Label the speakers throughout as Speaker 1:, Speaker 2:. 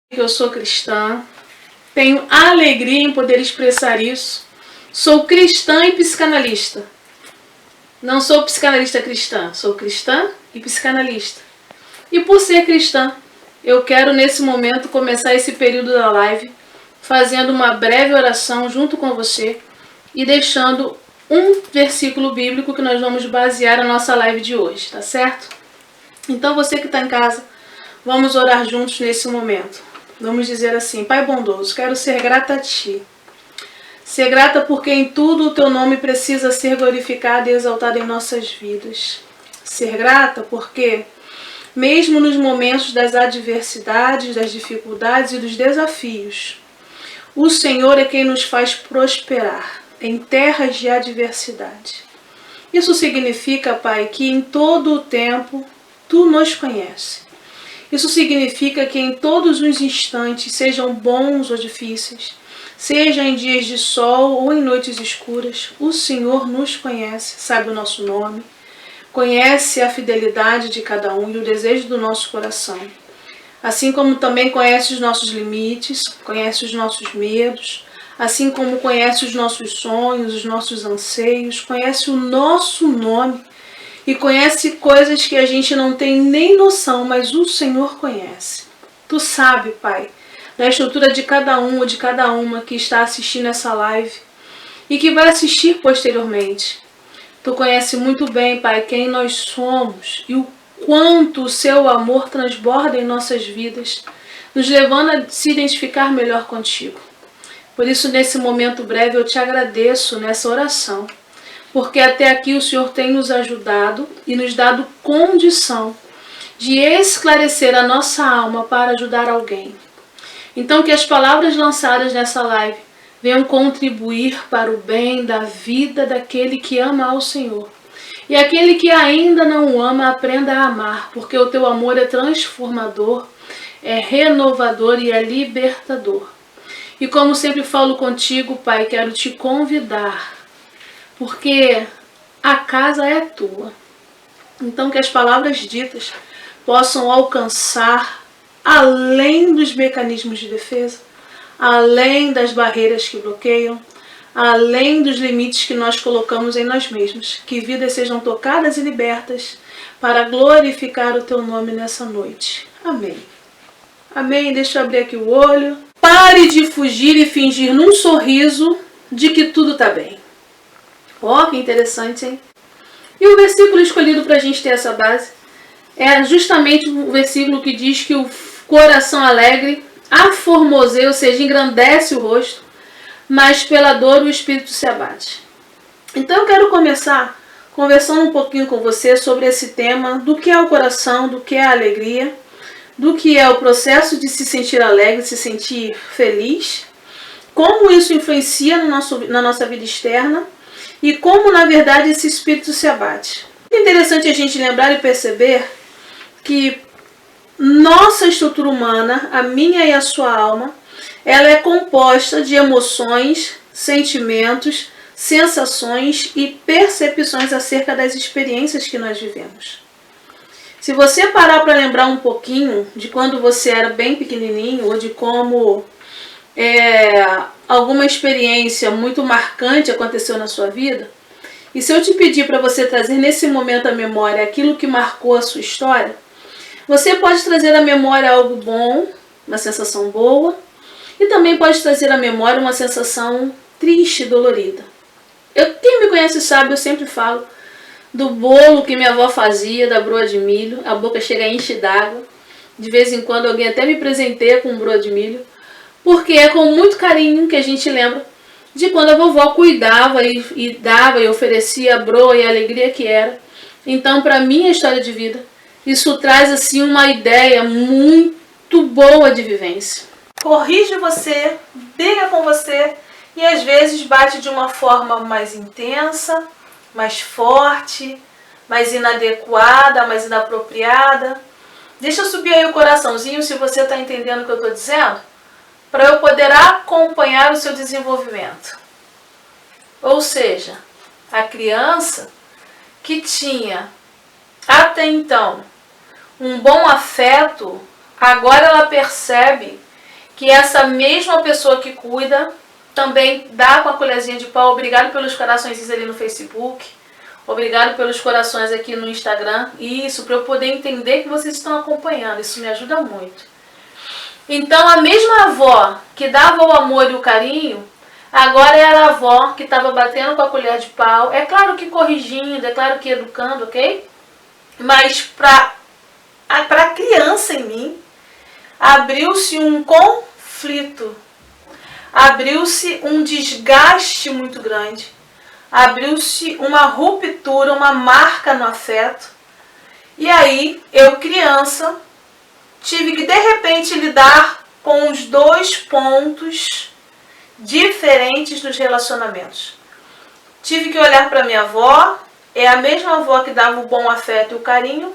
Speaker 1: Eu sou cristã, tenho alegria em poder expressar isso. Sou cristã e psicanalista. Não sou psicanalista cristã, sou cristã e psicanalista. E por ser cristã, eu quero nesse momento começar esse período da live fazendo uma breve oração junto com você e deixando um versículo bíblico que nós vamos basear a nossa live de hoje, tá certo? Então você que está em casa, vamos orar juntos nesse momento. Vamos dizer assim: Pai bondoso, quero ser grata a Ti. Ser grata porque em tudo o Teu nome precisa ser glorificado e exaltado em nossas vidas. Ser grata porque, mesmo nos momentos das adversidades, das dificuldades e dos desafios, o Senhor é quem nos faz prosperar em terras de adversidade. Isso significa, Pai, que em todo o tempo Tu nos conheces. Isso significa que em todos os instantes, sejam bons ou difíceis, seja em dias de sol ou em noites escuras, o Senhor nos conhece, sabe o nosso nome, conhece a fidelidade de cada um e o desejo do nosso coração. Assim como também conhece os nossos limites, conhece os nossos medos, assim como conhece os nossos sonhos, os nossos anseios, conhece o nosso nome, e conhece coisas que a gente não tem nem noção, mas o Senhor conhece. Tu sabe, Pai, da estrutura de cada um ou de cada uma que está assistindo essa live e que vai assistir posteriormente. Tu conhece muito bem, Pai, quem nós somos e o quanto o Seu amor transborda em nossas vidas, nos levando a se identificar melhor contigo. Por isso, nesse momento breve, eu te agradeço nessa oração, porque até aqui o Senhor tem nos ajudado e nos dado condição de esclarecer a nossa alma para ajudar alguém. Então que as palavras lançadas nessa live venham contribuir para o bem da vida daquele que ama ao Senhor. E aquele que ainda não o ama, aprenda a amar, porque o teu amor é transformador, é renovador e é libertador. E como sempre falo contigo, Pai, quero te convidar, porque a casa é tua. Então que as palavras ditas possam alcançar além dos mecanismos de defesa, além das barreiras que bloqueiam, além dos limites que nós colocamos em nós mesmos. Que vidas sejam tocadas e libertas para glorificar o teu nome nessa noite. Amém. Amém. Deixa eu abrir aqui o olho. Pare de fugir e fingir num sorriso de que tudo está bem. Ó, que interessante, hein? E o versículo escolhido para a gente ter essa base é justamente o versículo que diz que o coração alegre aformoseia, ou seja, engrandece o rosto, mas pela dor o espírito se abate. Então eu quero começar conversando um pouquinho com você sobre esse tema do que é o coração, do que é a alegria, do que é o processo de se sentir alegre, se sentir feliz, como isso influencia na nossa vida externa, e como, na verdade, esse espírito se abate. É interessante a gente lembrar e perceber que nossa estrutura humana, a minha e a sua alma, ela é composta de emoções, sentimentos, sensações e percepções acerca das experiências que nós vivemos. Se você parar para lembrar um pouquinho de quando você era bem pequenininho ou de como alguma experiência muito marcante aconteceu na sua vida, e se eu te pedir para você trazer nesse momento à memória aquilo que marcou a sua história, você pode trazer à memória algo bom, uma sensação boa, e também pode trazer à memória uma sensação triste e dolorida. Quem me conhece sabe, eu sempre falo do bolo que minha avó fazia, da broa de milho, a boca chega a encher d'água, de vez em quando alguém até me presenteia com broa de milho, porque é com muito carinho que a gente lembra de quando a vovó cuidava e dava e oferecia a broa e a alegria que era. Então, para minha história de vida, isso traz assim uma ideia muito boa de vivência. Corrige você, briga com você e às vezes bate de uma forma mais intensa, mais forte, mais inadequada, mais inapropriada. Deixa eu subir aí o coraçãozinho se você está entendendo o que eu estou dizendo, para eu poder acompanhar o seu desenvolvimento. Ou seja, a criança que tinha até então um bom afeto, agora ela percebe que essa mesma pessoa que cuida também dá com a colherzinha de pau. Obrigado pelos corações ali no Facebook. Obrigado pelos corações aqui no Instagram. Isso, para eu poder entender que vocês estão acompanhando. Isso me ajuda muito. Então, a mesma avó que dava o amor e o carinho, agora era a avó que estava batendo com a colher de pau. É claro que corrigindo, é claro que educando, ok? Mas para a criança em mim, abriu-se um conflito. Abriu-se um desgaste muito grande. Abriu-se uma ruptura, uma marca no afeto. E aí, eu criança, tive que de repente lidar com os dois pontos diferentes dos relacionamentos. Tive que olhar para minha avó, é a mesma avó que dava o bom afeto e o carinho,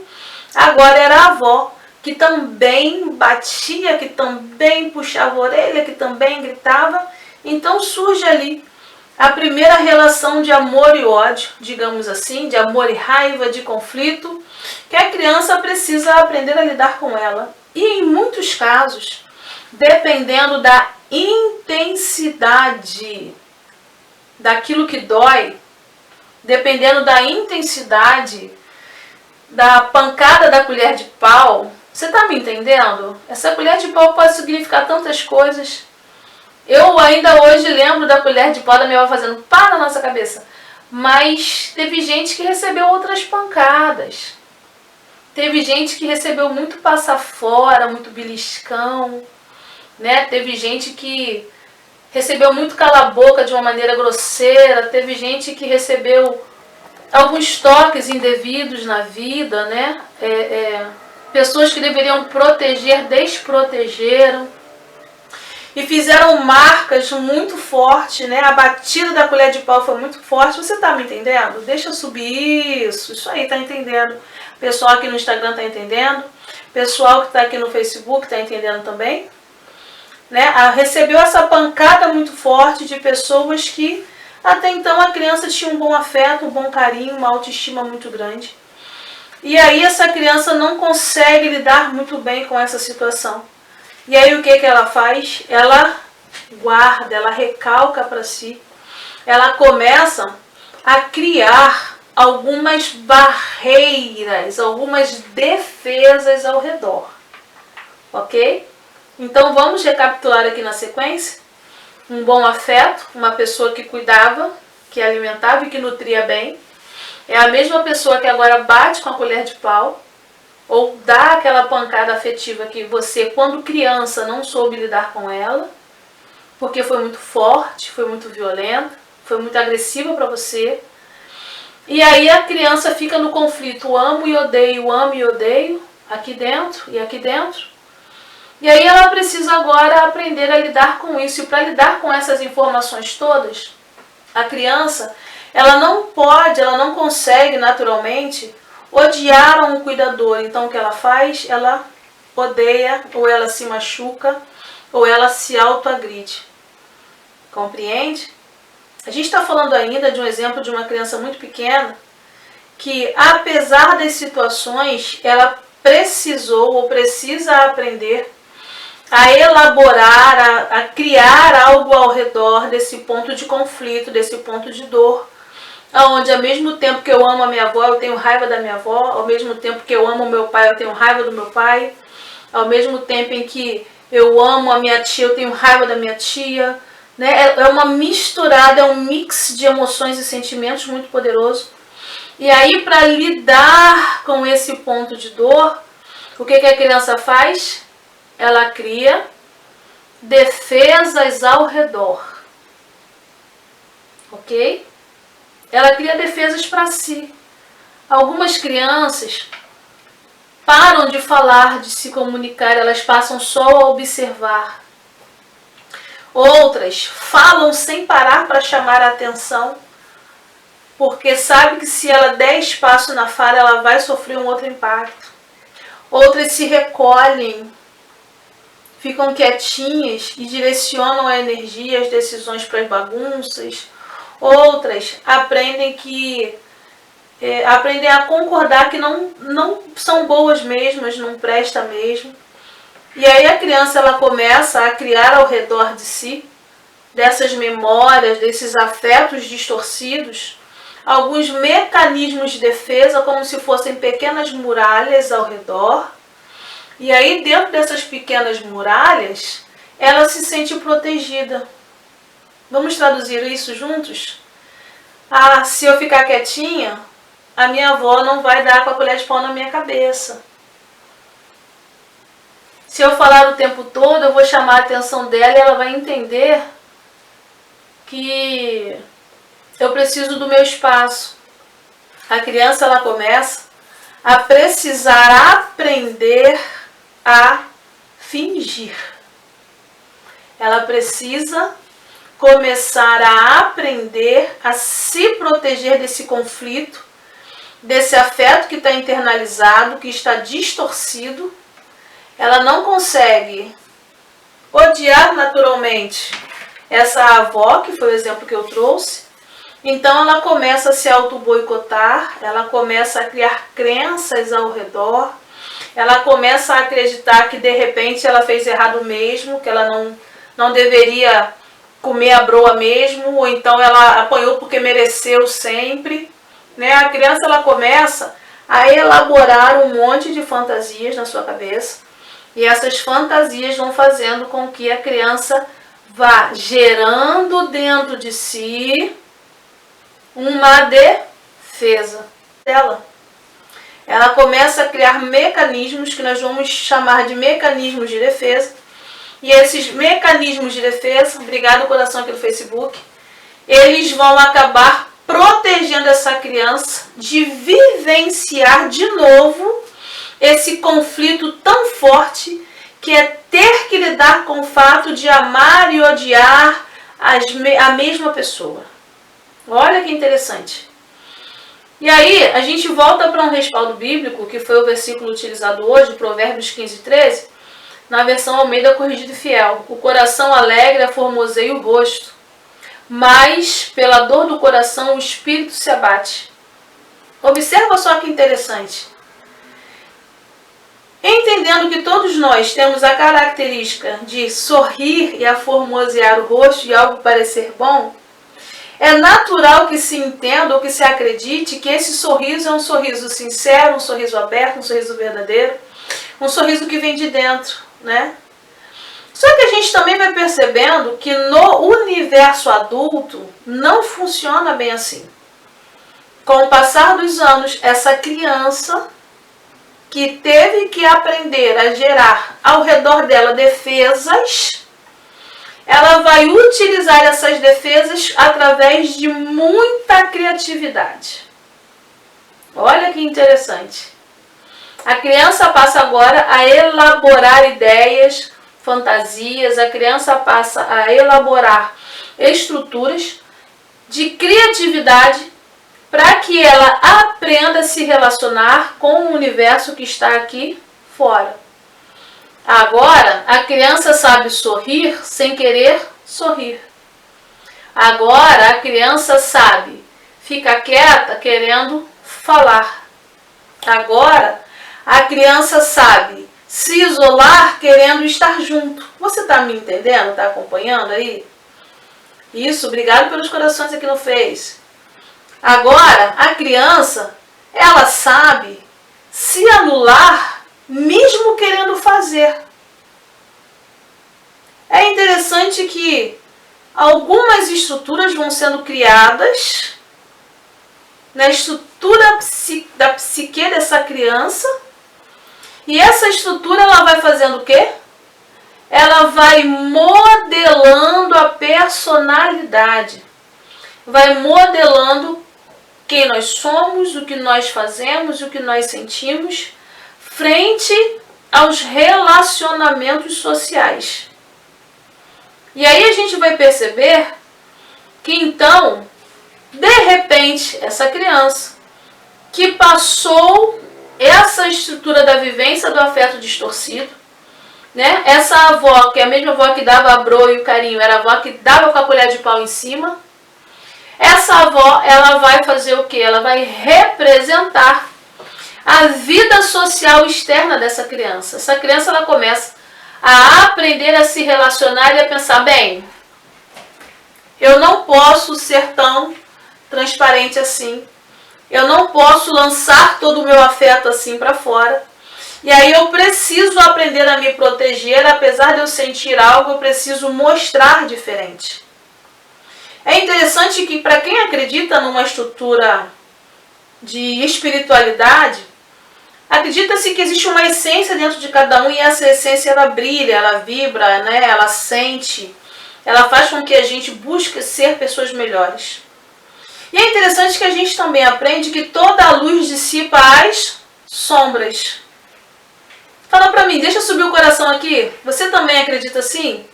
Speaker 1: agora era a avó que também batia, que também puxava a orelha, que também gritava. Então surge ali a primeira relação de amor e ódio, digamos assim, de amor e raiva, de conflito, que a criança precisa aprender a lidar com ela. E em muitos casos, dependendo da intensidade daquilo que dói, dependendo da intensidade da pancada da colher de pau, você está me entendendo? Essa colher de pau pode significar tantas coisas. Eu ainda hoje lembro da colher de pau da minha avó fazendo pá na nossa cabeça. Mas teve gente que recebeu outras pancadas. Teve gente que recebeu muito passa fora, muito beliscão, né? Teve gente que recebeu muito cala-boca de uma maneira grosseira. Teve gente que recebeu alguns toques indevidos na vida, né? Pessoas que deveriam proteger, desprotegeram. E fizeram marcas muito fortes, né? A batida da colher de pau foi muito forte. Você tá me entendendo? Deixa eu subir isso aí, tá entendendo? Pessoal aqui no Instagram tá entendendo? Pessoal que tá aqui no Facebook tá entendendo também? Né? Recebeu essa pancada muito forte de pessoas que até então a criança tinha um bom afeto, um bom carinho, uma autoestima muito grande. E aí essa criança não consegue lidar muito bem com essa situação. E aí o que ela faz? Ela guarda, ela recalca para si. Ela começa a criar algumas barreiras, algumas defesas ao redor. Ok? Então vamos recapitular aqui na sequência. Um bom afeto, uma pessoa que cuidava, que alimentava e que nutria bem. É a mesma pessoa que agora bate com a colher de pau, ou dá aquela pancada afetiva que você, quando criança, não soube lidar com ela, porque foi muito forte, foi muito violenta, foi muito agressiva para você. E aí a criança fica no conflito, amo e odeio, aqui dentro e aqui dentro. E aí ela precisa agora aprender a lidar com isso. E para lidar com essas informações todas, a criança, ela não pode, ela não consegue naturalmente odiar um cuidador. Então o que ela faz? Ela odeia, ou ela se machuca, ou ela se autoagride. Compreende? A gente está falando ainda de um exemplo de uma criança muito pequena que, apesar das situações, ela precisou ou precisa aprender a elaborar, a criar algo ao redor desse ponto de conflito, desse ponto de dor, onde ao mesmo tempo que eu amo a minha avó, eu tenho raiva da minha avó, ao mesmo tempo que eu amo o meu pai, eu tenho raiva do meu pai, ao mesmo tempo em que eu amo a minha tia, eu tenho raiva da minha tia, né? É uma misturada, é um mix de emoções e sentimentos muito poderoso. E aí, para lidar com esse ponto de dor, o que a criança faz? Ela cria defesas ao redor, ok? Ela cria defesas para si. Algumas crianças param de falar, de se comunicar, elas passam só a observar. Outras falam sem parar para chamar a atenção, porque sabe que se ela der espaço na fala, ela vai sofrer um outro impacto. Outras se recolhem, ficam quietinhas e direcionam a energia, as decisões para as bagunças. Outras aprendem a concordar que não são boas mesmas, não presta mesmo. E aí a criança ela começa a criar ao redor de si, dessas memórias, desses afetos distorcidos, alguns mecanismos de defesa, como se fossem pequenas muralhas ao redor. E aí dentro dessas pequenas muralhas, ela se sente protegida. Vamos traduzir isso juntos? Ah, se eu ficar quietinha, a minha avó não vai dar com a colher de pau na minha cabeça. Se eu falar o tempo todo, eu vou chamar a atenção dela e ela vai entender que eu preciso do meu espaço. A criança ela começa a precisar aprender a fingir. Ela precisa começar a aprender a se proteger desse conflito, desse afeto que está internalizado, que está distorcido. Ela não consegue odiar naturalmente essa avó, que foi o exemplo que eu trouxe. Então ela começa a se auto-boicotar, ela começa a criar crenças ao redor, ela começa a acreditar que de repente ela fez errado mesmo, que ela não deveria comer a broa mesmo, ou então ela apanhou porque mereceu sempre. Né? A criança ela começa a elaborar um monte de fantasias na sua cabeça, e essas fantasias vão fazendo com que a criança vá gerando dentro de si uma defesa dela. Ela começa a criar mecanismos que nós vamos chamar de mecanismos de defesa. E esses mecanismos de defesa, obrigado coração aqui no Facebook, eles vão acabar protegendo essa criança de vivenciar de novo esse conflito tão forte que é ter que lidar com o fato de amar e odiar a mesma pessoa. Olha que interessante. E aí, a gente volta para um respaldo bíblico, que foi o versículo utilizado hoje, Provérbios 15:13, na versão Almeida Corrigida e Fiel. O coração alegre aformoseia o rosto, mas pela dor do coração o espírito se abate. Observa só que interessante. Entendendo que todos nós temos a característica de sorrir e aformosear o rosto e algo parecer bom, é natural que se entenda ou que se acredite que esse sorriso é um sorriso sincero, um sorriso aberto, um sorriso verdadeiro, um sorriso que vem de dentro, né? Só que a gente também vai percebendo que no universo adulto não funciona bem assim. Com o passar dos anos, essa criança que teve que aprender a gerar ao redor dela defesas, ela vai utilizar essas defesas através de muita criatividade. Olha que interessante. A criança passa agora a elaborar ideias, fantasias, a criança passa a elaborar estruturas de criatividade para que ela aprenda a se relacionar com o universo que está aqui fora. Agora, a criança sabe sorrir sem querer sorrir. Agora, a criança sabe ficar quieta querendo falar. Agora, a criança sabe se isolar querendo estar junto. Você está me entendendo? Está acompanhando aí? Isso, obrigado pelos corações aqui no Face. Agora, a criança, ela sabe se anular mesmo querendo fazer. É interessante que algumas estruturas vão sendo criadas na estrutura da psique dessa criança, e essa estrutura ela vai fazendo o quê? Ela vai modelando a personalidade, vai modelando quem nós somos, o que nós fazemos, o que nós sentimos, frente aos relacionamentos sociais. E aí a gente vai perceber que então, de repente, essa criança que passou essa estrutura da vivência do afeto distorcido, né? Essa avó, que é a mesma avó que dava a broa e o carinho, era a avó que dava com a colher de pau em cima. Essa avó, ela vai fazer o quê? Ela vai representar a vida social externa dessa criança. Essa criança, ela começa a aprender a se relacionar e a pensar, bem, eu não posso ser tão transparente assim. Eu não posso lançar todo o meu afeto assim para fora. E aí eu preciso aprender a me proteger, apesar de eu sentir algo, eu preciso mostrar diferente. É interessante que para quem acredita numa estrutura de espiritualidade, acredita-se que existe uma essência dentro de cada um e essa essência ela brilha, ela vibra, né? Ela sente, ela faz com que a gente busque ser pessoas melhores. E é interessante que a gente também aprende que toda a luz dissipa as sombras. Fala pra mim, deixa eu subir o coração aqui. Você também acredita assim?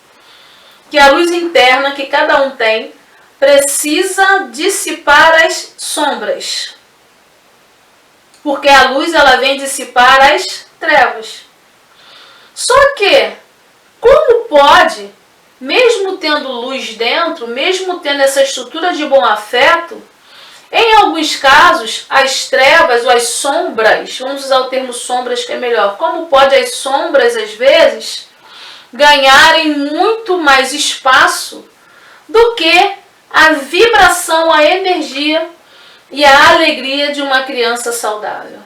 Speaker 1: Que a luz interna que cada um tem precisa dissipar as sombras. Porque a luz ela vem dissipar as trevas. Só que, como pode, mesmo tendo luz dentro, mesmo tendo essa estrutura de bom afeto, em alguns casos, as trevas ou as sombras, vamos usar o termo sombras que é melhor, como pode as sombras, às vezes, ganharem muito mais espaço do que a vibração, a energia e a alegria de uma criança saudável.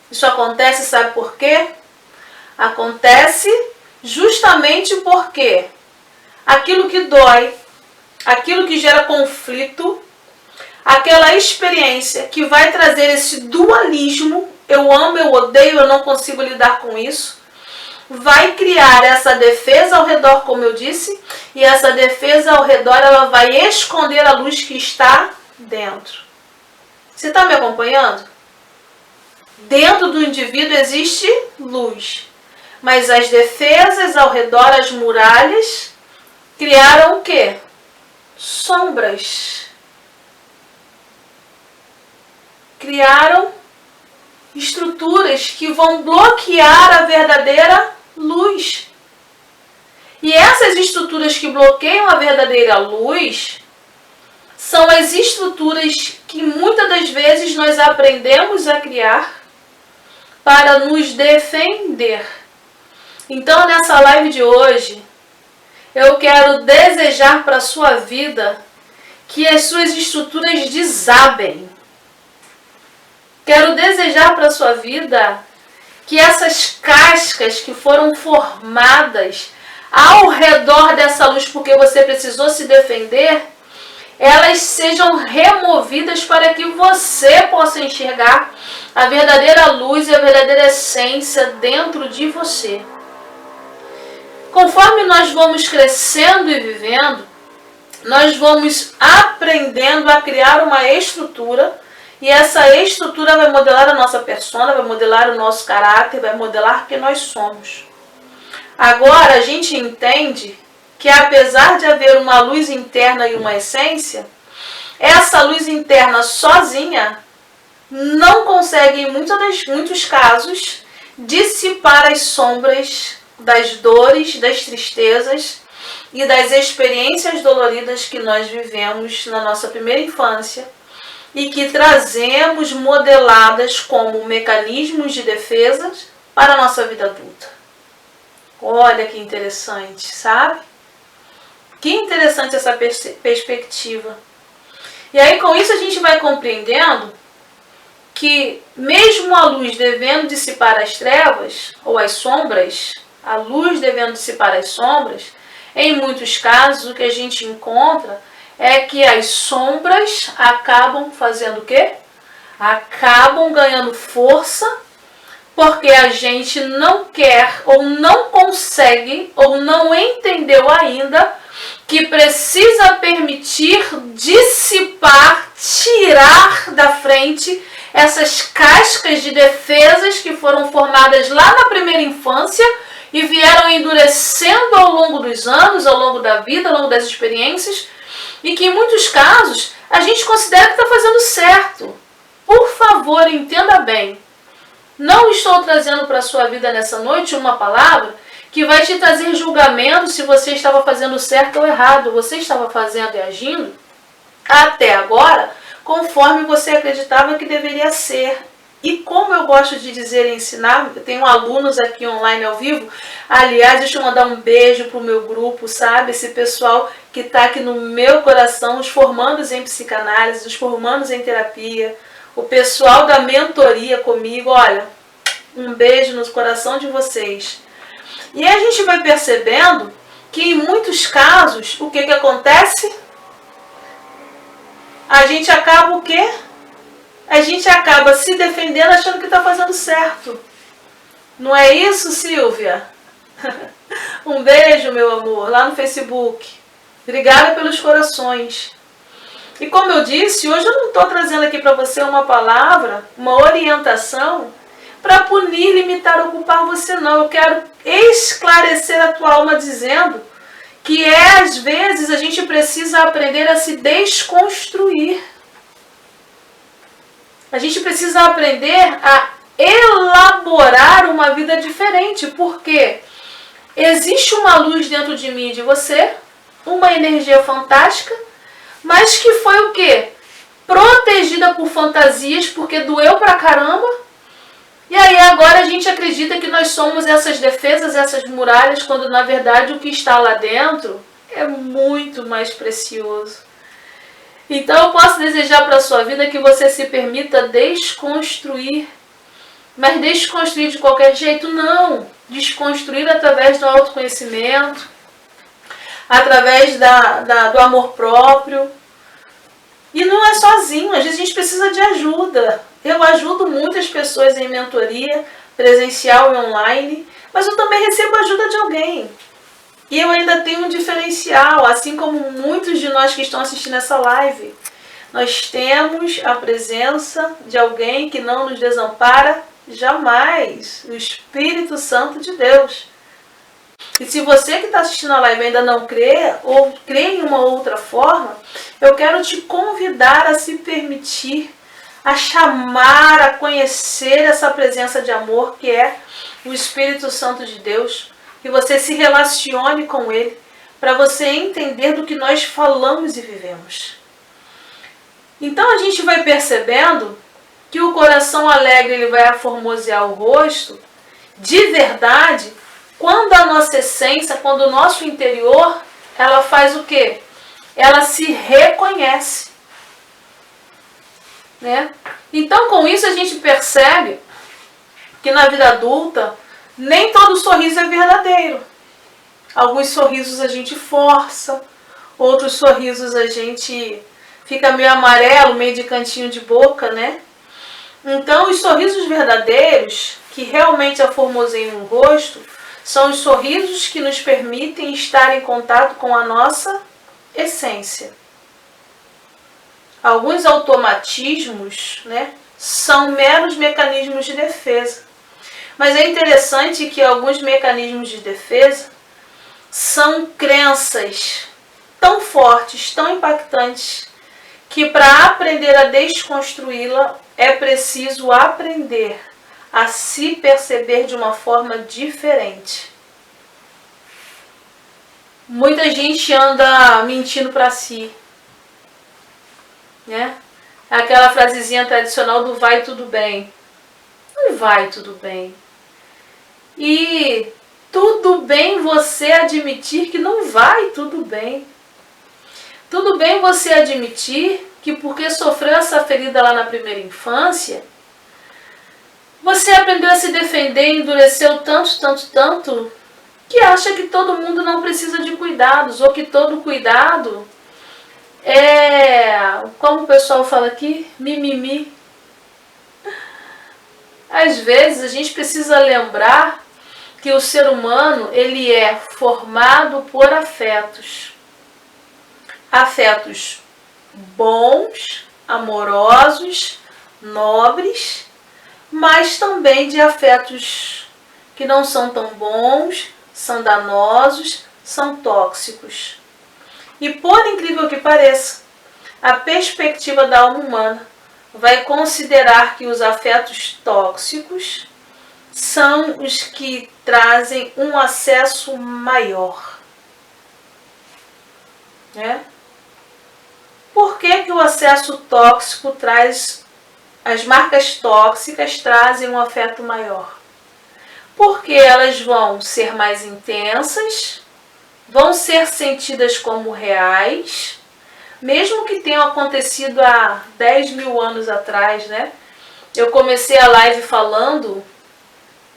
Speaker 1: Isso acontece, sabe por quê? Acontece justamente porque aquilo que dói, aquilo que gera conflito, aquela experiência que vai trazer esse dualismo, eu amo, eu odeio, eu não consigo lidar com isso, vai criar essa defesa ao redor, como eu disse, e essa defesa ao redor ela vai esconder a luz que está dentro. Você está me acompanhando? Dentro do indivíduo existe luz, mas as defesas ao redor, as muralhas, criaram o quê? Sombras. Criaram estruturas que vão bloquear a verdadeira luz. E essas estruturas que bloqueiam a verdadeira luz são as estruturas que muitas das vezes nós aprendemos a criar para nos defender. Então, nessa live de hoje, eu quero desejar para a sua vida que as suas estruturas desabem. Quero desejar para a sua vida que essas cascas que foram formadas ao redor dessa luz porque você precisou se defender, elas sejam removidas para que você possa enxergar a verdadeira luz e a verdadeira essência dentro de você. Conforme nós vamos crescendo e vivendo, nós vamos aprendendo a criar uma estrutura e essa estrutura vai modelar a nossa persona, vai modelar o nosso caráter, vai modelar quem nós somos. Agora a gente entende que apesar de haver uma luz interna e uma essência, essa luz interna sozinha não consegue, em muitos casos, dissipar as sombras das dores, das tristezas e das experiências doloridas que nós vivemos na nossa primeira infância e que trazemos modeladas como mecanismos de defesa para a nossa vida adulta. Olha que interessante, sabe? Que interessante essa perspectiva. E aí com isso a gente vai compreendendo que mesmo a luz devendo dissipar as trevas ou as sombras, a luz devendo dissipar as sombras, em muitos casos o que a gente encontra é que as sombras acabam fazendo o quê? Acabam ganhando força porque a gente não quer ou não consegue ou não entendeu ainda que precisa permitir dissipar, tirar da frente essas cascas de defesas que foram formadas lá na primeira infância e vieram endurecendo ao longo dos anos, ao longo da vida, ao longo das experiências, e que em muitos casos a gente considera que está fazendo certo. Por favor, entenda bem. Não estou trazendo para a sua vida nessa noite uma palavra que vai te trazer julgamento se você estava fazendo certo ou errado. Você estava fazendo e agindo até agora conforme você acreditava que deveria ser. E como eu gosto de dizer e ensinar, eu tenho alunos aqui online ao vivo. Aliás, deixa eu mandar um beijo pro meu grupo, sabe? Esse pessoal que está aqui no meu coração, os formandos em psicanálise, os formandos em terapia, o pessoal da mentoria comigo. Olha, um beijo no coração de vocês. E a gente vai percebendo que em muitos casos, o que acontece? A gente acaba o quê? A gente acaba se defendendo achando que está fazendo certo. Não é isso, Silvia? Um beijo, meu amor, lá no Facebook. Obrigada pelos corações. E como eu disse, hoje eu não estou trazendo aqui para você uma palavra, uma orientação para punir, limitar ou culpar você, não. Eu quero esclarecer a tua alma dizendo que às vezes a gente precisa aprender a se desconstruir. A gente precisa aprender a elaborar uma vida diferente, porque existe uma luz dentro de mim e de você, uma energia fantástica, mas que foi o quê? Protegida por fantasias, porque doeu pra caramba. E aí agora a gente acredita que nós somos essas defesas, essas muralhas, quando na verdade o que está lá dentro é muito mais precioso. Então eu posso desejar para a sua vida que você se permita desconstruir. Mas desconstruir de qualquer jeito? Não. Desconstruir através do autoconhecimento, através do amor próprio. E não é sozinho, às vezes a gente precisa de ajuda. Eu ajudo muitas pessoas em mentoria, presencial e online, mas eu também recebo ajuda de alguém. E eu ainda tenho um diferencial, assim como muitos de nós que estão assistindo essa live. Nós temos a presença de alguém que não nos desampara jamais, o Espírito Santo de Deus. E se você que está assistindo a live ainda não crê, ou crê em uma outra forma, eu quero te convidar a se permitir, a chamar, a conhecer essa presença de amor que é o Espírito Santo de Deus, que você se relacione com Ele, para você entender do que nós falamos e vivemos. Então a gente vai percebendo que o coração alegre ele vai aformosear o rosto, de verdade, quando a nossa essência, quando o nosso interior, ela faz o quê? Ela se reconhece. Né? Então com isso a gente percebe que na vida adulta, nem todo sorriso é verdadeiro. Alguns sorrisos a gente força, outros sorrisos a gente fica meio amarelo, meio de cantinho de boca, né? Então, os sorrisos verdadeiros, que realmente aformoseiam o rosto, são os sorrisos que nos permitem estar em contato com a nossa essência. Alguns automatismos, né, são meros mecanismos de defesa. Mas é interessante que alguns mecanismos de defesa são crenças tão fortes, tão impactantes, que para aprender a desconstruí-la é preciso aprender a se perceber de uma forma diferente. Muita gente anda mentindo para si, né? Aquela frasezinha tradicional do vai tudo bem. Não vai tudo bem. E tudo bem você admitir que não vai tudo bem. Tudo bem você admitir que porque sofreu essa ferida lá na primeira infância, você aprendeu a se defender e endureceu tanto, que acha que todo mundo não precisa de cuidados, ou que todo cuidado é, como o pessoal fala aqui, mimimi. Às vezes a gente precisa lembrar que o ser humano ele é formado por afetos. Afetos bons, amorosos, nobres, mas também de afetos que não são tão bons, são danosos, são tóxicos. E por incrível que pareça, a perspectiva da alma humana vai considerar que os afetos tóxicos são os que trazem um acesso maior. Né? Por que o acesso tóxico traz as marcas tóxicas trazem um afeto maior. Porque elas vão ser mais intensas, vão ser sentidas como reais, mesmo que tenham acontecido há 10 mil anos atrás, né? Eu comecei a live falando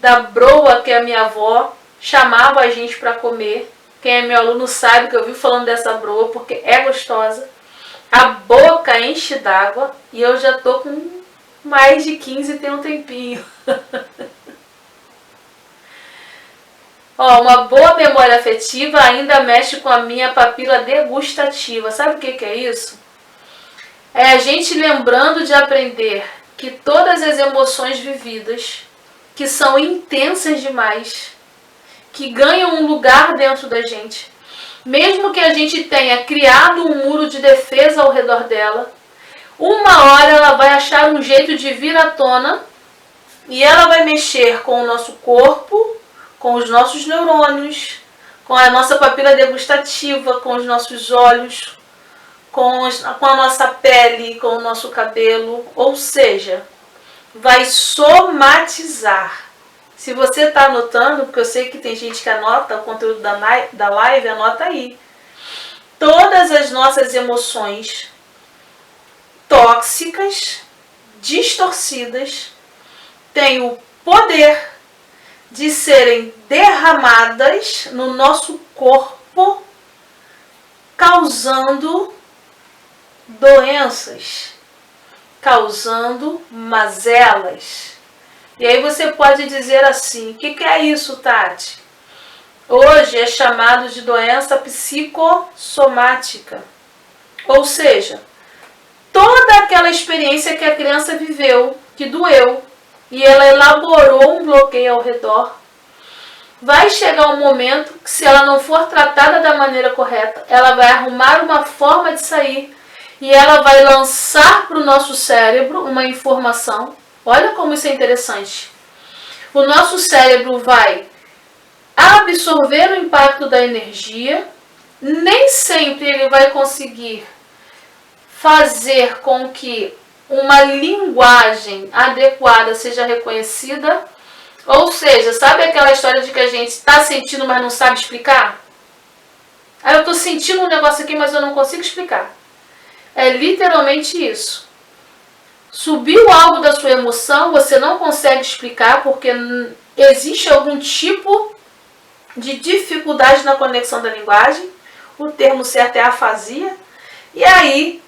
Speaker 1: da broa que a minha avó chamava a gente para comer. Quem é meu aluno sabe que eu vi falando dessa broa porque é gostosa. A boca enche d'água e eu já tô com mais de 15 tem um tempinho. Ó, uma boa memória afetiva ainda mexe com a minha papila degustativa. Sabe o que é isso? É a gente lembrando de aprender que todas as emoções vividas, que são intensas demais, que ganham um lugar dentro da gente, mesmo que a gente tenha criado um muro de defesa ao redor dela, uma hora ela vai achar um jeito de vir à tona e ela vai mexer com o nosso corpo, com os nossos neurônios, com a nossa papila degustativa, com os nossos olhos, com a nossa pele, com o nosso cabelo, ou seja, vai somatizar. Se você está anotando, porque eu sei que tem gente que anota o conteúdo da live, anota aí. Todas as nossas emoções tóxicas, distorcidas, têm o poder de serem derramadas no nosso corpo, causando doenças, causando mazelas. E aí você pode dizer assim, o que é isso, Tati? Hoje é chamado de doença psicossomática. Ou seja, toda aquela experiência que a criança viveu, que doeu, e ela elaborou um bloqueio ao redor, vai chegar um momento que, se ela não for tratada da maneira correta, ela vai arrumar uma forma de sair e ela vai lançar para o nosso cérebro uma informação. Olha como isso é interessante. O nosso cérebro vai absorver o impacto da energia, nem sempre ele vai conseguir fazer com que uma linguagem adequada seja reconhecida. Ou seja, sabe aquela história de que a gente está sentindo, mas não sabe explicar? Aí eu estou sentindo um negócio aqui, mas eu não consigo explicar. É literalmente isso. Subiu algo da sua emoção, você não consegue explicar porque existe algum tipo de dificuldade na conexão da linguagem. O termo certo é afasia. E aí,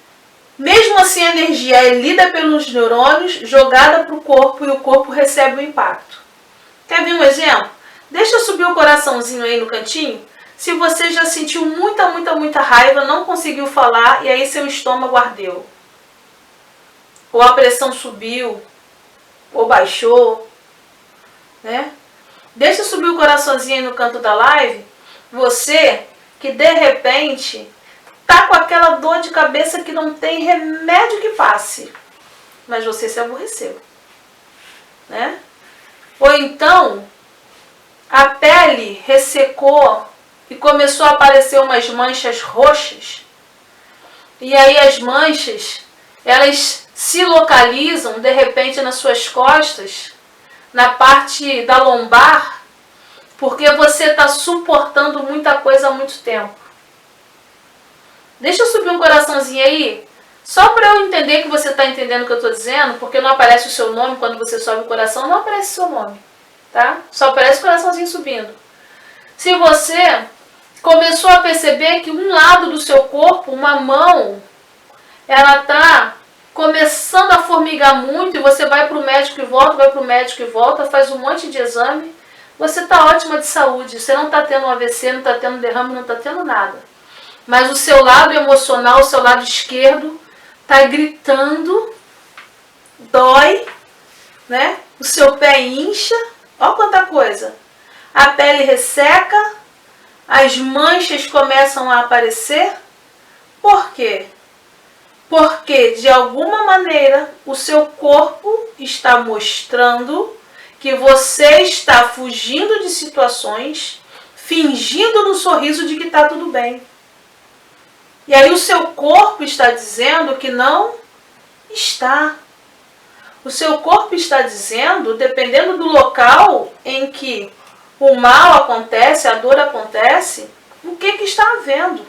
Speaker 1: mesmo assim, a energia é lida pelos neurônios, jogada para o corpo e o corpo recebe o impacto. Quer ver um exemplo? Deixa eu subir o coraçãozinho aí no cantinho. Se você já sentiu muita raiva, não conseguiu falar e aí seu estômago ardeu. Ou a pressão subiu, ou baixou, né? Deixa eu subir o coraçãozinho aí no canto da live. Você que de repente tá com aquela dor de cabeça que não tem remédio que passe, mas você se aborreceu, né? Ou então a pele ressecou e começou a aparecer umas manchas roxas. E aí as manchas, elas se localizam de repente nas suas costas, na parte da lombar, porque você está suportando muita coisa há muito tempo. Deixa eu subir um coraçãozinho aí, só para eu entender que você está entendendo o que eu estou dizendo, porque não aparece o seu nome quando você sobe o coração, não aparece o seu nome, tá? Só aparece o coraçãozinho subindo. Se você começou a perceber que um lado do seu corpo, uma mão, ela está começando a formigar muito e você vai para o médico e volta, vai para o médico e volta, faz um monte de exame, você está ótima de saúde, você não está tendo um AVC, não está tendo derrame, não está tendo nada. Mas o seu lado emocional, o seu lado esquerdo, está gritando, dói, né? O seu pé incha, olha quanta coisa. A pele resseca, as manchas começam a aparecer. Por quê? Porque, de alguma maneira, o seu corpo está mostrando que você está fugindo de situações, fingindo no sorriso de que está tudo bem. E aí o seu corpo está dizendo que não está. O seu corpo está dizendo, dependendo do local em que o mal acontece, a dor acontece, o que está havendo.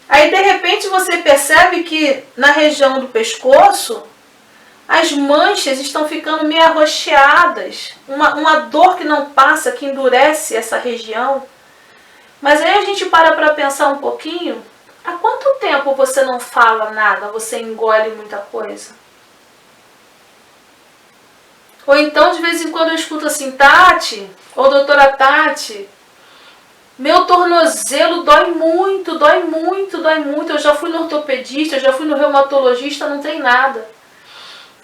Speaker 1: Aí, de repente, você percebe que na região do pescoço, as manchas estão ficando meio arroxeadas. Uma dor que não passa, que endurece essa região. Mas aí a gente para pensar um pouquinho. Há quanto tempo você não fala nada, você engole muita coisa? Ou então, de vez em quando eu escuto assim, Tati, ou doutora Tati, meu tornozelo dói muito, dói muito, dói muito. Eu já fui no ortopedista, eu já fui no reumatologista, não tem nada.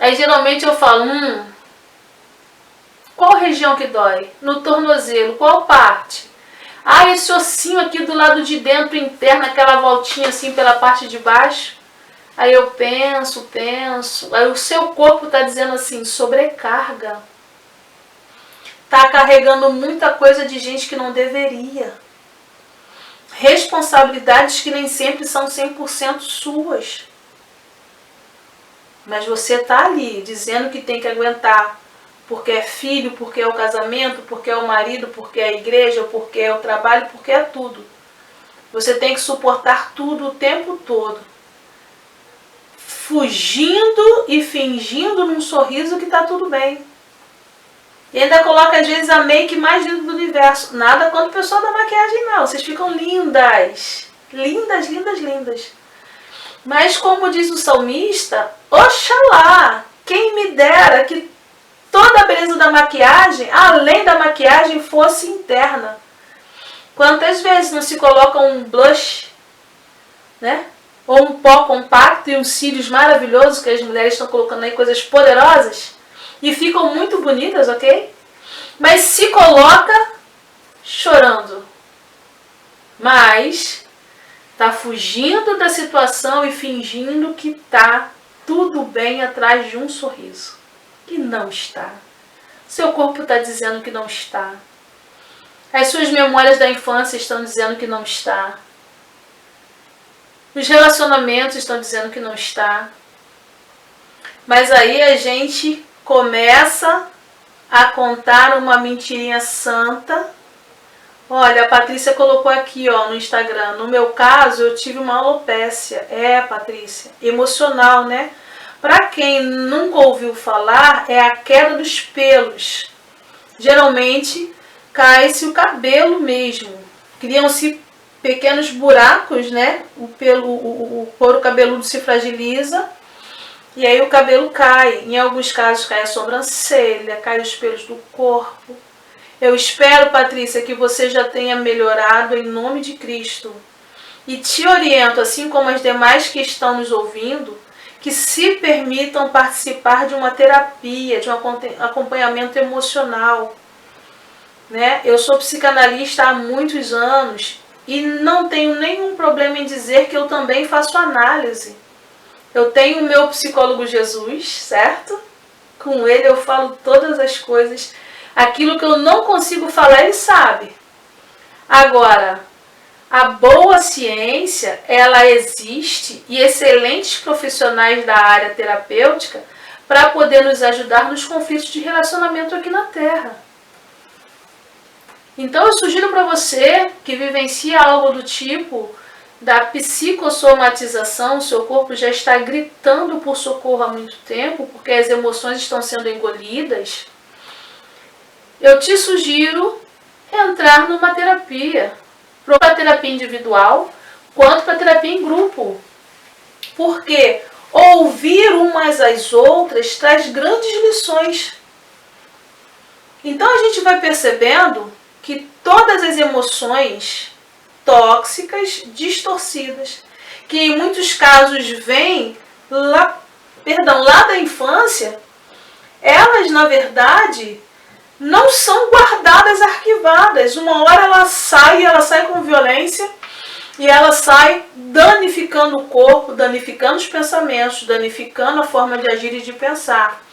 Speaker 1: Aí geralmente eu falo, qual região que dói? No tornozelo, qual parte? Ah, esse ossinho aqui do lado de dentro interno, aquela voltinha assim pela parte de baixo. Aí eu penso. Aí o seu corpo está dizendo assim, sobrecarga. Está carregando muita coisa de gente que não deveria. Responsabilidades que nem sempre são 100% suas. Mas você está ali dizendo que tem que aguentar. Porque é filho, porque é o casamento, porque é o marido, porque é a igreja, porque é o trabalho, porque é tudo. Você tem que suportar tudo o tempo todo. Fugindo e fingindo num sorriso que está tudo bem. E ainda coloca às vezes a make mais linda do universo. Nada contra o pessoal da maquiagem não. Vocês ficam lindas. Lindas, lindas, lindas. Mas como diz o salmista, oxalá, quem me dera que toda a beleza da maquiagem, além da maquiagem, fosse interna. Quantas vezes não se coloca um blush, né? Ou um pó compacto e uns cílios maravilhosos, que as mulheres estão colocando aí coisas poderosas, e ficam muito bonitas, ok? Mas se coloca chorando. Mas está fugindo da situação e fingindo que está tudo bem atrás de um sorriso. E não está. Seu corpo está dizendo que não está. As suas memórias da infância estão dizendo que não está. Os relacionamentos estão dizendo que não está. Mas aí a gente começa a contar uma mentirinha santa. Olha, a Patrícia colocou aqui no Instagram. No meu caso, eu tive uma alopécia. Patrícia, emocional, né? Para quem nunca ouviu falar, é a queda dos pelos. Geralmente, cai-se o cabelo mesmo. Criam-se pequenos buracos, né? O couro cabeludo se fragiliza e aí o cabelo cai. Em alguns casos, cai a sobrancelha, cai os pelos do corpo. Eu espero, Patrícia, que você já tenha melhorado em nome de Cristo. E te oriento, assim como as demais que estão nos ouvindo, que se permitam participar de uma terapia, de um acompanhamento emocional. Né? Eu sou psicanalista há muitos anos e não tenho nenhum problema em dizer que eu também faço análise. Eu tenho o meu psicólogo Jesus, certo? Com ele eu falo todas as coisas. Aquilo que eu não consigo falar, ele sabe. Agora, a boa ciência, ela existe e excelentes profissionais da área terapêutica para poder nos ajudar nos conflitos de relacionamento aqui na Terra. Então eu sugiro para você que vivencia algo do tipo da psicossomatização, o seu corpo já está gritando por socorro há muito tempo, porque as emoções estão sendo engolidas, eu te sugiro entrar numa terapia, para terapia individual, quanto para terapia em grupo. Porque ouvir umas às outras traz grandes lições. Então a gente vai percebendo que todas as emoções tóxicas, distorcidas, que em muitos casos vêm lá da infância, elas na verdade não são guardadas, arquivadas. Uma hora ela sai com violência e ela sai danificando o corpo, danificando os pensamentos, danificando a forma de agir e de pensar.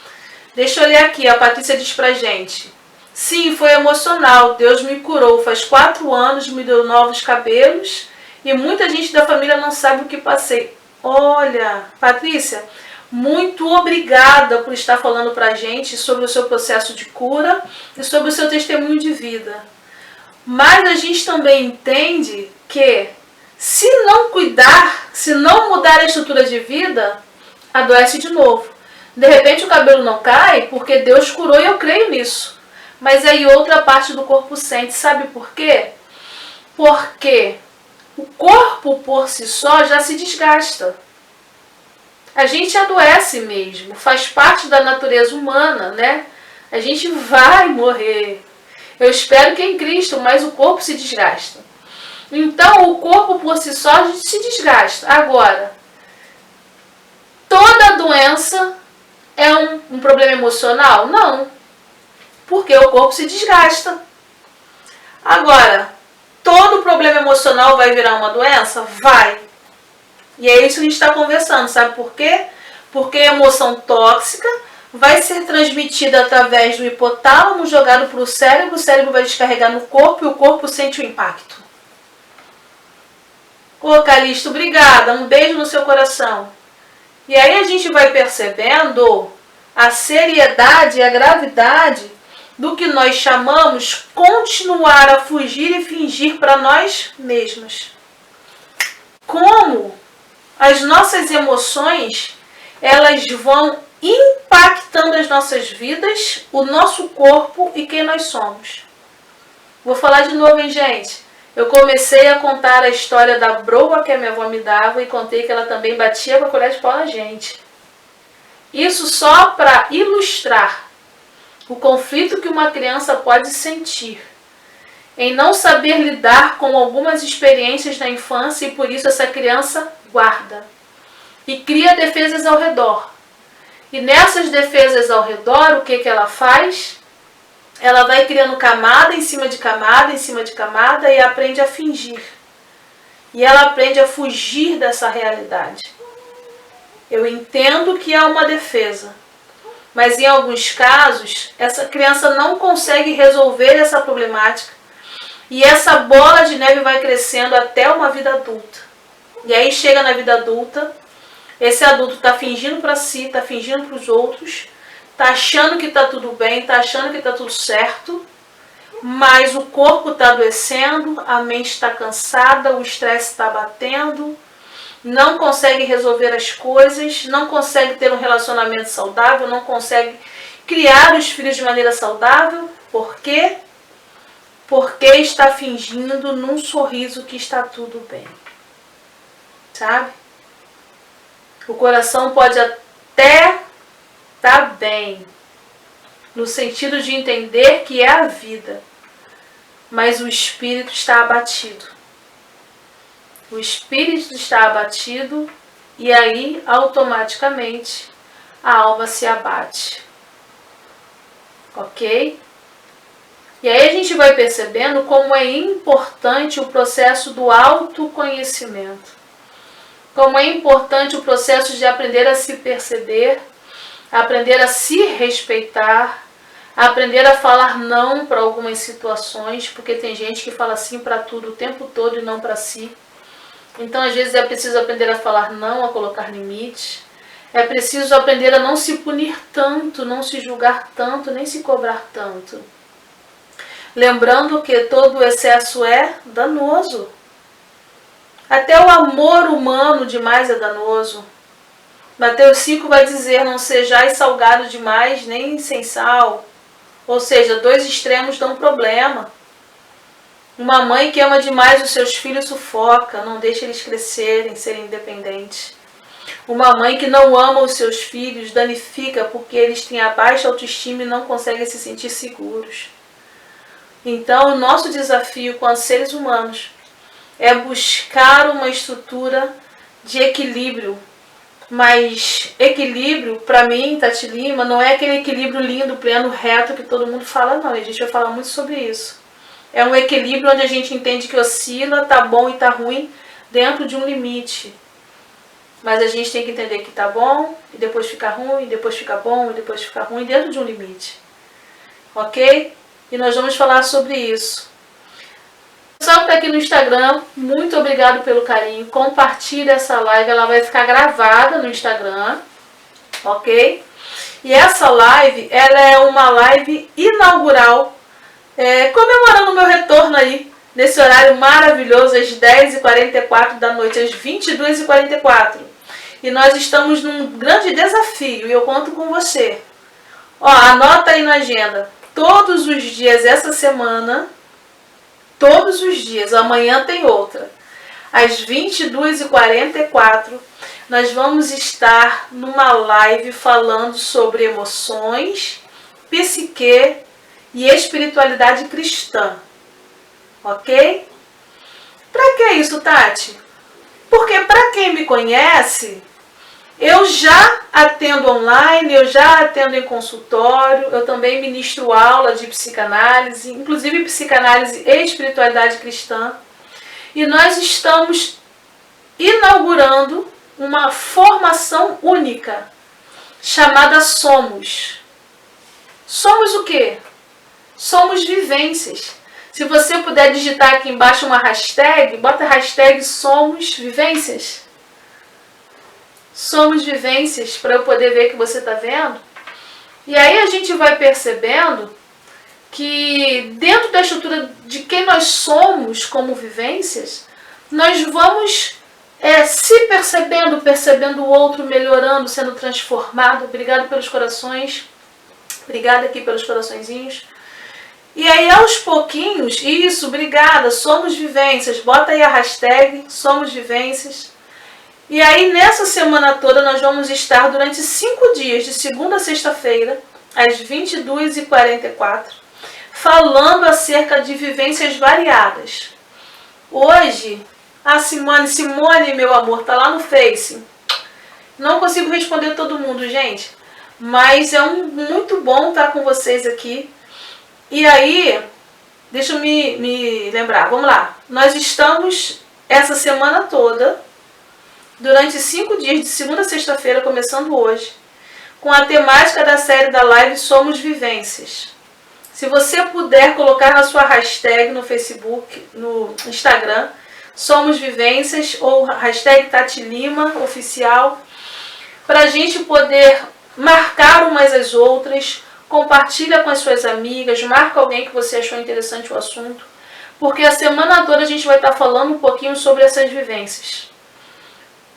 Speaker 1: Deixa eu ler aqui, a Patrícia diz pra gente. Sim, foi emocional, Deus me curou, faz 4 anos, me deu novos cabelos e muita gente da família não sabe o que passei. Olha, Patrícia, muito obrigada por estar falando pra gente sobre o seu processo de cura e sobre o seu testemunho de vida. Mas a gente também entende que se não cuidar, se não mudar a estrutura de vida, adoece de novo. De repente o cabelo não cai porque Deus curou e eu creio nisso. Mas aí outra parte do corpo sente. Sabe por quê? Porque o corpo por si só já se desgasta. A gente adoece mesmo, faz parte da natureza humana, né? A gente vai morrer. Eu espero que em Cristo, mas o corpo se desgasta. Então o corpo por si só se desgasta. Agora, toda doença é um problema emocional? Não. Porque o corpo se desgasta. Agora, todo problema emocional vai virar uma doença? Vai. E é isso que a gente está conversando, sabe por quê? Porque a emoção tóxica vai ser transmitida através do hipotálamo, jogado para o cérebro vai descarregar no corpo e o corpo sente o impacto. Ô Calixto, obrigada, um beijo no seu coração. E aí a gente vai percebendo a seriedade e a gravidade do que nós chamamos continuar a fugir e fingir para nós mesmos. Como as nossas emoções, elas vão impactando as nossas vidas, o nosso corpo e quem nós somos. Vou falar de novo, hein, gente? Eu comecei a contar a história da broa que a minha avó me dava e contei que ela também batia com a colher de pau na gente. Isso só para ilustrar o conflito que uma criança pode sentir em não saber lidar com algumas experiências na infância e por isso essa criança guarda e cria defesas ao redor. E nessas defesas ao redor, o que ela faz? Ela vai criando camada em cima de camada, em cima de camada e aprende a fingir. E ela aprende a fugir dessa realidade. Eu entendo que há uma defesa, mas em alguns casos, essa criança não consegue resolver essa problemática e essa bola de neve vai crescendo até uma vida adulta. E aí chega na vida adulta, esse adulto está fingindo para si, está fingindo para os outros, está achando que está tudo bem, está achando que está tudo certo, mas o corpo está adoecendo, a mente está cansada, o estresse está batendo, não consegue resolver as coisas, não consegue ter um relacionamento saudável, não consegue criar os filhos de maneira saudável. Por quê? Porque está fingindo num sorriso que está tudo bem. Sabe? O coração pode até estar bem, no sentido de entender que é a vida, mas o espírito está abatido. O espírito está abatido e aí automaticamente a alma se abate. Ok? E aí a gente vai percebendo como é importante o processo do autoconhecimento. Como é importante o processo de aprender a se perceber, aprender a se respeitar, aprender a falar não para algumas situações, porque tem gente que fala sim para tudo o tempo todo e não para si. Então, às vezes, é preciso aprender a falar não, a colocar limites. É preciso aprender a não se punir tanto, não se julgar tanto, nem se cobrar tanto. Lembrando que todo o excesso é danoso. Até o amor humano demais é danoso. Mateus 5 vai dizer, não sejais salgado demais, nem sem sal. Ou seja, dois extremos dão problema. Uma mãe que ama demais os seus filhos sufoca, não deixa eles crescerem, serem independentes. Uma mãe que não ama os seus filhos danifica porque eles têm a baixa autoestima e não conseguem se sentir seguros. Então, o nosso desafio quanto seres humanos é buscar uma estrutura de equilíbrio. Mas equilíbrio, para mim, Tati Lima, não é aquele equilíbrio lindo, pleno, reto que todo mundo fala, não. E a gente vai falar muito sobre isso. É um equilíbrio onde a gente entende que oscila, tá bom e tá ruim, dentro de um limite. Mas a gente tem que entender que tá bom, e depois fica ruim, e depois fica bom, e depois fica ruim, dentro de um limite. Ok? E nós vamos falar sobre isso. Pessoal que está aqui no Instagram, muito obrigado pelo carinho. Compartilhe essa live, ela vai ficar gravada no Instagram. ok? E essa live, ela é uma live inaugural, comemorando o meu retorno aí, nesse horário maravilhoso, às 10h44 da noite, às 22h44. E nós estamos num grande desafio, e eu conto com você. Ó, anota aí na agenda, todos os dias essa semana, todos os dias, amanhã tem outra. Às 22h44, nós vamos estar numa live falando sobre emoções, psique e espiritualidade cristã. Ok? Pra que isso, Tati? Porque para quem me conhece, eu já atendo online, eu já atendo em consultório, eu também ministro aula de psicanálise, inclusive psicanálise e espiritualidade cristã. E nós estamos inaugurando uma formação única, chamada Somos. Somos o quê? Somos vivências. Se você puder digitar aqui embaixo uma hashtag, bota a hashtag Somos Vivências. Somos Vivências, para eu poder ver que você está vendo. E aí a gente vai percebendo que dentro da estrutura de quem nós somos como vivências, nós vamos se percebendo o outro, melhorando, sendo transformado. Obrigado pelos corações. Obrigada aqui pelos coraçõezinhos. E aí aos pouquinhos, isso, obrigada, Somos Vivências. Bota aí a hashtag Somos Vivências. E aí nessa semana toda nós vamos estar durante 5 dias, de segunda a sexta-feira, às 22h44, falando acerca de vivências variadas. Hoje, a Simone, meu amor, tá lá no Face. Não consigo responder todo mundo, gente, mas é muito bom estar com vocês aqui. E aí, deixa eu me lembrar, vamos lá. Nós estamos essa semana toda, durante 5 dias, de segunda a sexta-feira, começando hoje, com a temática da série da live Somos Vivências. Se você puder colocar na sua hashtag no Facebook, no Instagram, Somos Vivências, ou hashtag Tati Lima Oficial, para a gente poder marcar umas às outras, compartilha com as suas amigas, marca alguém que você achou interessante o assunto, porque a semana toda a gente vai estar falando um pouquinho sobre essas vivências.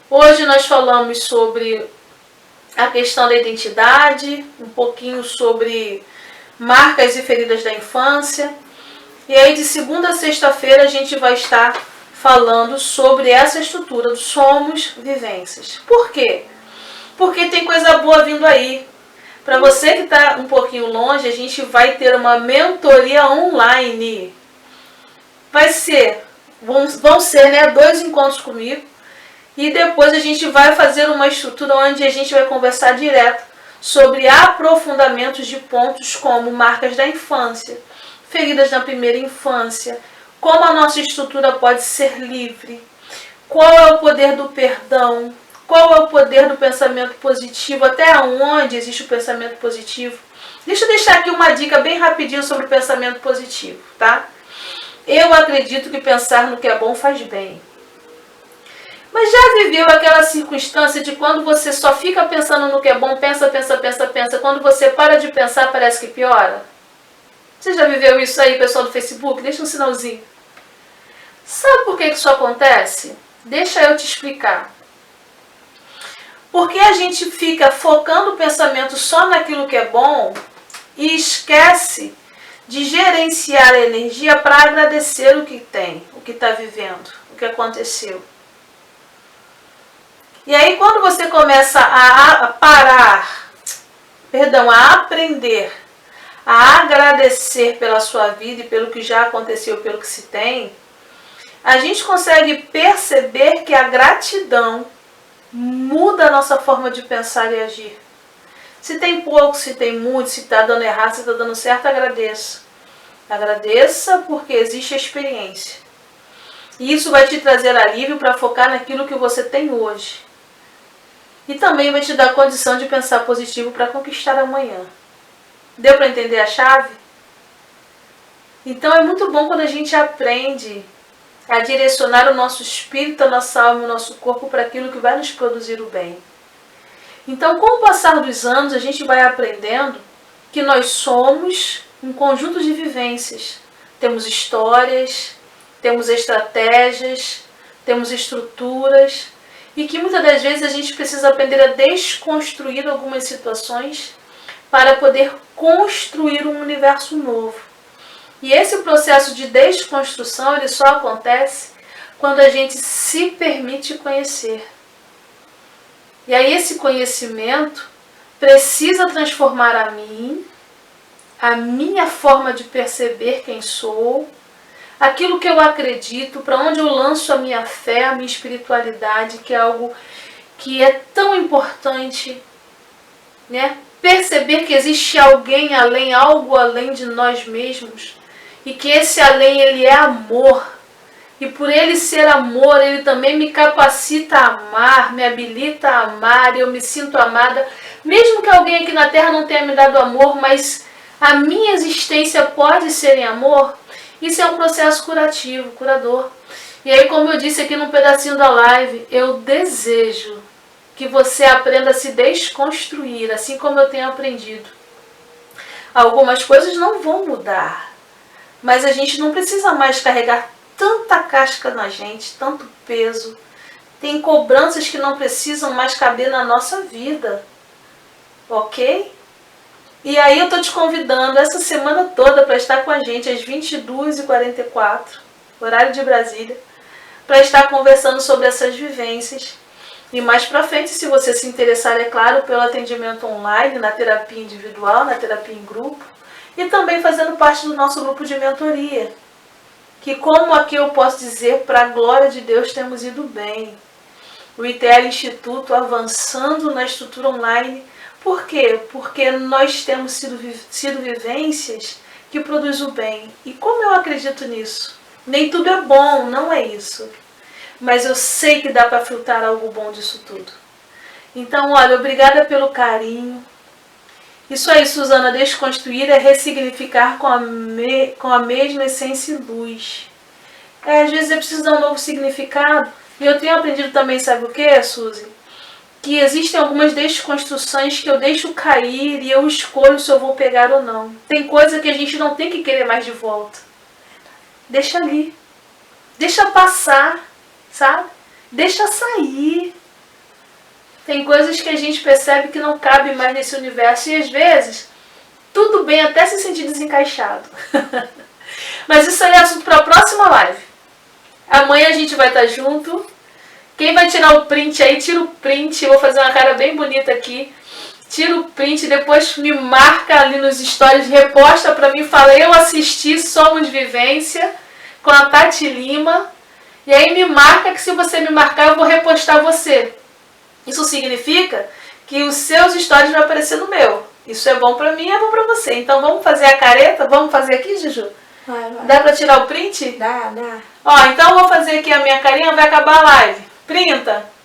Speaker 1: Hoje nós falamos sobre a questão da identidade, um pouquinho sobre marcas e feridas da infância. E aí de segunda a sexta-feira a gente vai estar falando sobre essa estrutura do Somos Vivências. Por quê? Porque tem coisa boa vindo aí. Para você que está um pouquinho longe, a gente vai ter uma mentoria online. Vão ser, né, 2 encontros comigo. E depois a gente vai fazer uma estrutura onde a gente vai conversar direto sobre aprofundamentos de pontos como marcas da infância, feridas na primeira infância, como a nossa estrutura pode ser livre, qual é o poder do perdão, qual é o poder do pensamento positivo, até onde existe o pensamento positivo. Deixa eu deixar aqui uma dica bem rapidinho sobre o pensamento positivo, tá? Eu acredito que pensar no que é bom faz bem. Mas já viveu aquela circunstância de quando você só fica pensando no que é bom, pensa, quando você para de pensar parece que piora? Você já viveu isso aí, pessoal do Facebook? Deixa um sinalzinho. Sabe por que isso acontece? Deixa eu te explicar. Porque a gente fica focando o pensamento só naquilo que é bom e esquece de gerenciar a energia para agradecer o que tem, o que está vivendo, o que aconteceu. E aí quando você começa a aprender, a agradecer pela sua vida e pelo que já aconteceu, pelo que se tem, a gente consegue perceber que a gratidão muda a nossa forma de pensar e agir. Se tem pouco, se tem muito, se está dando errado, se está dando certo, agradeça. Agradeça porque existe a experiência. E isso vai te trazer alívio para focar naquilo que você tem hoje. E também vai te dar condição de pensar positivo para conquistar amanhã. Deu para entender a chave? Então é muito bom quando a gente aprende a direcionar o nosso espírito, a nossa alma e o nosso corpo para aquilo que vai nos produzir o bem. Então, com o passar dos anos, a gente vai aprendendo que nós somos um conjunto de vivências. Temos histórias, temos estratégias, temos estruturas, e que muitas das vezes a gente precisa aprender a desconstruir algumas situações para poder construir um universo novo. E esse processo de desconstrução, ele só acontece quando a gente se permite conhecer. E aí esse conhecimento precisa transformar a minha forma de perceber quem sou, aquilo que eu acredito, para onde eu lanço a minha fé, a minha espiritualidade, que é algo que é tão importante, né? Perceber que existe alguém além, algo além de nós mesmos, e que esse além, ele é amor. E por ele ser amor, ele também me capacita a amar, me habilita a amar, e eu me sinto amada, mesmo que alguém aqui na Terra não tenha me dado amor, mas a minha existência pode ser em amor. Isso é um processo curativo, curador. E aí, como eu disse aqui num pedacinho da live, eu desejo que você aprenda a se desconstruir, assim como eu tenho aprendido. Algumas coisas não vão mudar, mas a gente não precisa mais carregar tanta casca na gente, tanto peso. Tem cobranças que não precisam mais caber na nossa vida, ok? E aí eu tô te convidando essa semana toda para estar com a gente às 22h44, horário de Brasília, para estar conversando sobre essas vivências. E mais para frente, se você se interessar, é claro, pelo atendimento online, na terapia individual, na terapia em grupo, e também fazendo parte do nosso grupo de mentoria. Que, como aqui eu posso dizer, para a glória de Deus temos ido bem. O ITL Instituto avançando na estrutura online. Por quê? Porque nós temos sido vivências que produzem o bem. E como eu acredito nisso? Nem tudo é bom, não é isso. Mas eu sei que dá para filtrar algo bom disso tudo. Então, olha, obrigada pelo carinho. Isso aí, Suzana, desconstruir é ressignificar com a mesma essência e luz. Às vezes é preciso dar um novo significado. E eu tenho aprendido também, sabe o que, Suzy? Que existem algumas desconstruções que eu deixo cair e eu escolho se eu vou pegar ou não. Tem coisa que a gente não tem que querer mais de volta. Deixa ali. Deixa passar, sabe? Deixa sair. Tem coisas que a gente percebe que não cabe mais nesse universo. E às vezes, tudo bem até se sentir desencaixado. Mas isso aí é assunto para a próxima live. Amanhã a gente vai estar junto. Quem vai tirar o print aí, tira o print. Eu vou fazer uma cara bem bonita aqui. Tira o print, depois me marca ali nos stories, reposta pra mim, fala, eu assisti Somos Vivência, com a Tati Lima. E aí me marca, que se você me marcar, eu vou repostar você. Isso significa que os seus stories vão aparecer no meu. Isso é bom pra mim e é bom pra você. Então vamos fazer a careta? Vamos fazer aqui, Juju?
Speaker 2: Vai.
Speaker 1: Dá pra tirar o print?
Speaker 2: Dá.
Speaker 1: Ó, então eu vou fazer aqui a minha carinha, vai acabar a live. Printa.